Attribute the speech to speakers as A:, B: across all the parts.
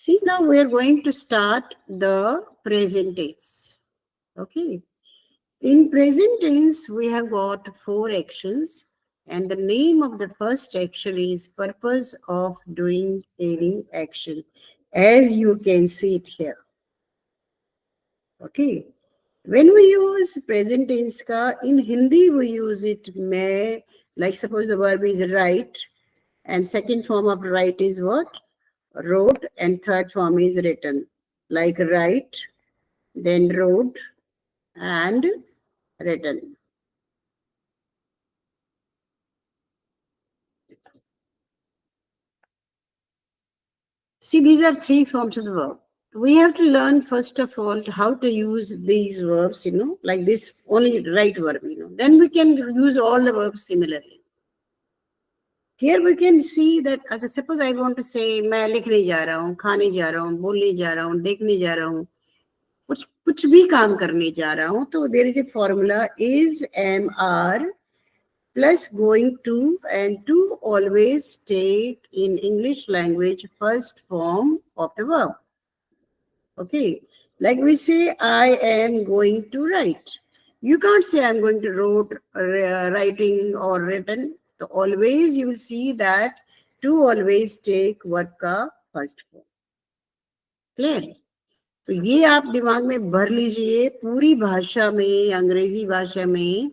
A: See, now we are going to start the present tense. Okay. In present tense, we have got 4 actions, and the name of the first action is purpose of doing any action, as you can see it here. Okay. When we use present tense ka, in Hindi we use it may, like suppose the verb is write, and second form of write is what? Wrote, and third form is written. Like write, then wrote, and written. See, these are 3 forms of the verb. We have to learn first of all how to use these verbs, like this only right verb, Then we can use all the verbs similarly. Here we can see that suppose I want to say मैं लिखने जा रहा हूँ, खाने जा रहा हूँ, बोलने जा रहा हूँ, देखने जा रहा हूँ, कुछ कुछ भी काम करने जा रहा हूँ, तो there is a formula is am are plus going to, and to always take in English language first form of the verb. Okay, like we say I am going to write. You can't say I'm going to writing or written. So always you will see that to always take verb का first form. Clear? तो ये आप दिमाग में भर लीजिए, पूरी भाषा में, अंग्रेजी भाषा में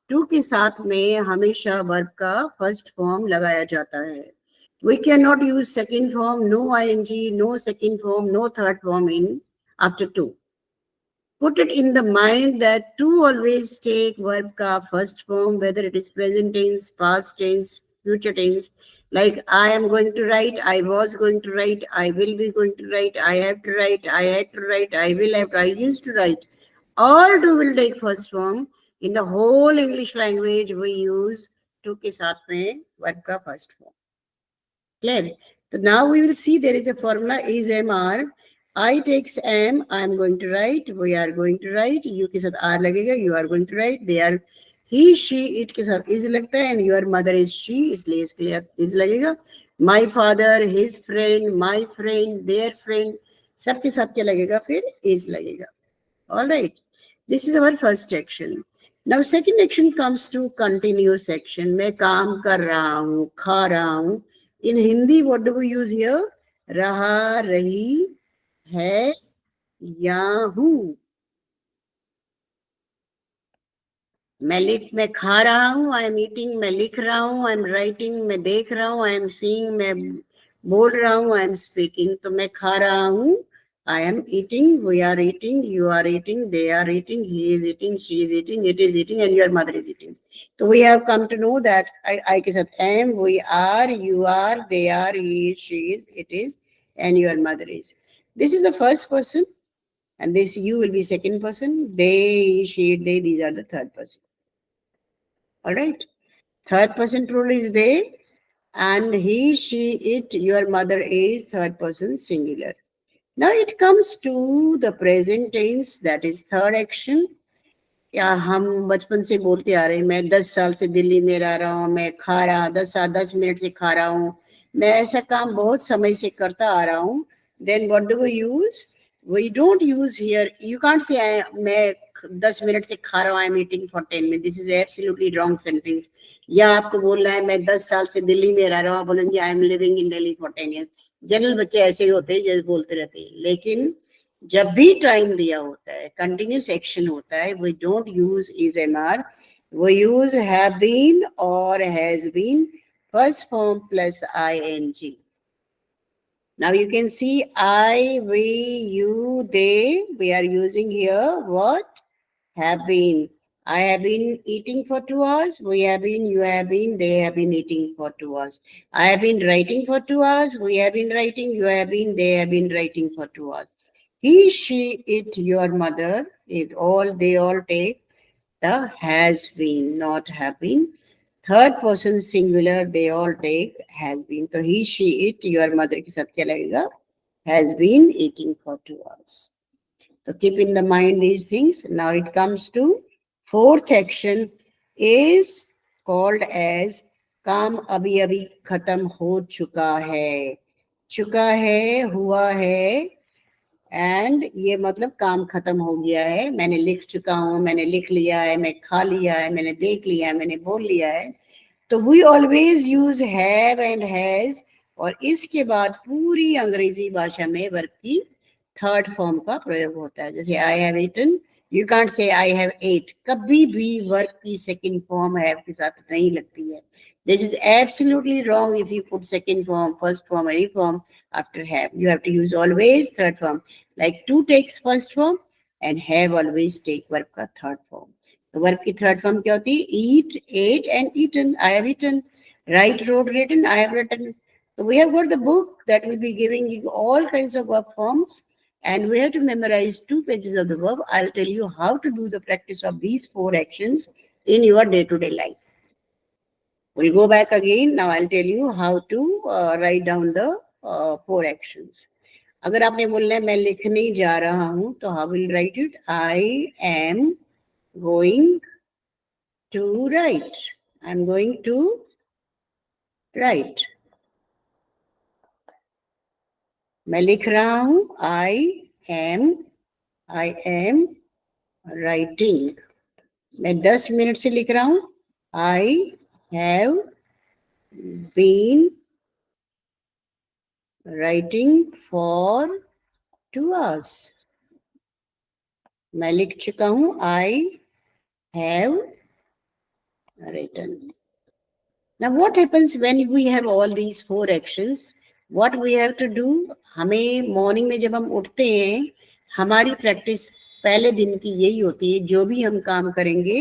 A: टू के साथ में हमेशा वर्ब का फर्स्ट फॉर्म लगाया जाता है. We cannot use second form, no ing, no second form, no third form in after to. Put it in the mind that to always take verb ka first form, whether it is present tense, past tense, future tense. Like I am going to write, I was going to write, I will be going to write, I have to write, I had to write, I will have to, I used to write. All to will take first form. In the whole English language, we use to ke saath mein verb ka first form. Clear? So now we will see there is a formula is MR. I takes am, I am going to write, we are going to write, you के साथ R लगेगा, you are going to write, they are he, she, it के साथ is लगता है, and your mother is she, इसलिए इसके लिए is लगेगा. My father, his friend, my friend, their friend, सबके साथ क्या लगेगा फिर is लगेगा. All right. This is our first action. Now second action comes to continuous action. मैं काम कर रहा हूँ, खा रहा हूँ. In Hindi, what do we use here? रहा, रही, है, या हूँ. मैं खा रहा हूँ, आई एम ईटिंग, मैं लिख रहा हूँ, आई एम राइटिंग, मैं देख रहा हूँ, आई एम सीइंग, मैं बोल रहा हूँ, आई एम स्पीकिंग. तो मैं खा रहा हूँ, I am eating, we are eating, you are eating, they are eating, he is eating, she is eating, it is eating, and your mother is eating. So we have come to know that I के साथ am, we are, you are, they are, he is, she is, it is, and your mother is. This is the first person, and this you will be second person, they, he, she, they, these are the third person. All right. Third person plural is they, and he, she, it, your mother is third person singular. Now it comes to the present tense, that is third action. क्या हम बचपन से बोलते आ रहे हैं, मैं 10 साल से दिल्ली में रह रहा हूँ, मैं खा रहा 10 मिनट से खा रहा हूँ, मैं ऐसा काम बहुत समय से करता आ रहा हूँ. Then what do we use? We don't use here. You can't say मैं 10 मिनट से खा रहा हूँ, I am eating for 10 minutes. This is absolutely wrong sentence. या आपको बोलना है मैं 10 साल से दिल्ली में रह रहा हूँ, बोलेंगे I am living in Delhi for 10 years. General बच्चे ऐसे ही होते हैं, जैसे बोलते रहते हैं. लेकिन जब भी टाइम दिया होता है, कंटिन्यूस एक्शन होता है, we don't use is MR, we use have been or has been, first form plus ing. Now you can see I, we, you, they, we are using here what? Have been. I have been eating for 2 hours. We have been, you have been, they have been eating for 2 hours. I have been writing for 2 hours. We have been writing, you have been, they have been writing for 2 hours. He, she, it, your mother, it all, they all take the has been, not have been. Third person singular, they all take has been. So he, she, it, your mother के साथ क्या लगेगा? Has been eating for 2 hours. So keep in the mind these things. Now it comes to fourth action is called as काम अभी अभी खत्म हो चुका है. चुका है, हुआ है, एंड ये मतलब काम खत्म हो गया है, मैंने लिख चुका हूँ, मैंने लिख लिया है, मैं खा लिया है, मैंने देख लिया है, मैंने बोल लिया है। तो we always use have and has, और इसके बाद पूरी अंग्रेजी भाषा में वर्ब की थर्ड फॉर्म का प्रयोग होता है। जैसे I have eaten, you can't say I have eight, कभी भी वर्ब की सेकंड फॉर्म हैव के साथ नहीं लगती है। This is absolutely wrong if you put second form, first form, any form after have. You have to use always third form. Like to takes first form and have always take verb का third form. तो verb की third form क्या होती है? Eat, ate and eaten, I have eaten, write, rode, written, I have written. So we have got the book that will be giving you all kinds of verb forms, and we have to memorize 2 pages of the verb. I'll tell you how to do the practice of these 4 actions in your day-to-day life. We'll go back again. Now I'll tell you how to write down the 4 actions. अगर आपने बोलना है मैं लिखने जा रहा हूं, तो how will write it? I am going to write. I'm going to write. मैं लिख रहा हूं, I am writing. मैं 10 मिनट से लिख रहा हूं, I have been writing for 2 hours. मैं लिख चुका हूं, I have written. Now what happens when we have all these 4 actions? What we have to do? हमें मॉर्निंग में जब हम उठते हैं, हमारी प्रैक्टिस पहले दिन की यही होती है, जो भी हम काम करेंगे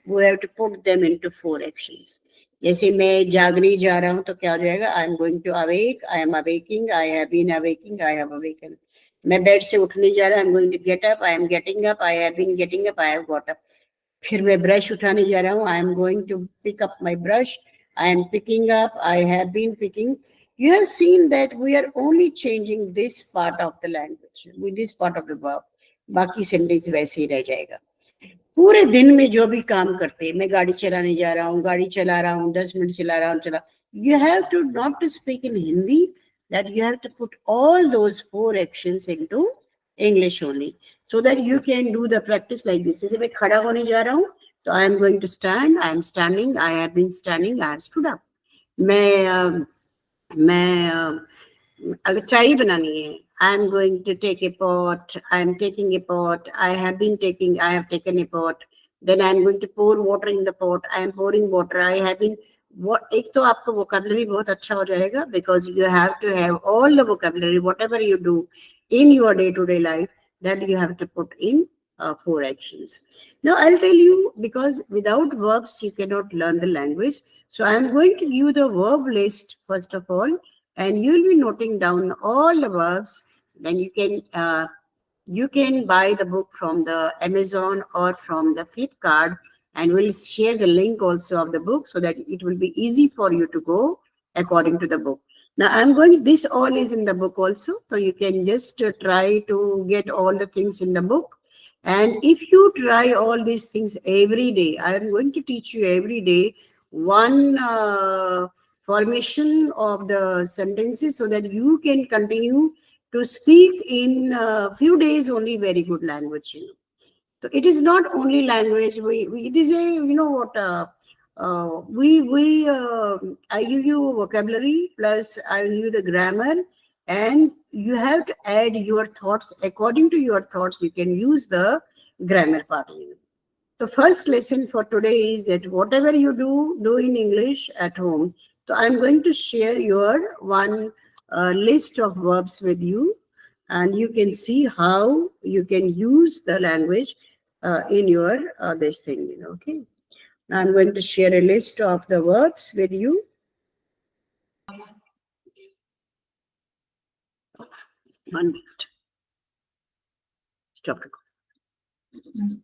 A: we have to put them into 4 actions. जैसे मैं जागने जा रहा हूं, तो क्या हो जाएगा? I am going to awake, I am awaking, I have been awaking, I have awakened. मैं बेड से उठने जा रहा हूं, I am going to get up, I am getting up, I have been getting up, I have got up. फिर मैं brush उठाने जा रहा हूँ, I am going to pick up my brush, I am picking up, I have been picking. You have seen that we are only changing this part of the language, with this part of the verb. बाकी sentence वैसे ही रह जाएगा. पूरे दिन में जो भी काम करते हैं, मैं गाड़ी चलाने जा रहा हूँ, गाड़ी चला रहा हूँ, 10 मिनट चला रहा हूँ, चला. You have to not to speak in Hindi, that you have to put all those 4 actions into English only, so that you can do the practice like this. जैसे मैं खड़ा होने जा रहा हूँ, तो I am going to stand, I am standing, I have been standing, I have stood up. मैं अगर चाय बनानी है, I am going to take a pot, I am taking a pot, I have taken a pot, then I am going to pour water in the pot, I am pouring water, I have been. एक तो आपका vocabulary बहुत अच्छा हो जाएगा, because you have to have all the vocabulary, whatever you do in your day-to-day life, that you have to put in 4 actions. Now I'll tell you, because without verbs you cannot learn the language. So I am going to give you the verb list first of all, and you'll be noting down all the verbs. Then you can buy the book from the Amazon or from the Flipkart, and we'll share the link also of the book, so that it will be easy for you to go according to the book. Now this all is in the book also, so you can just try to get all the things in the book. And if you try all these things every day, I am going to teach you every day one formation of the sentences, so that you can continue to speak in a few days only very good language. So it is not only language. It is a, what, I give you vocabulary, plus I give you the grammar, and you have to add your thoughts. According to your thoughts, you can use the grammar part. The first lesson for today is that whatever you do in English at home. So I'm going to share your one list of verbs with you, and you can see how you can use the language in your this thing. Okay. Now I'm going to share a list of the verbs with you. 1 minute. Stop recording.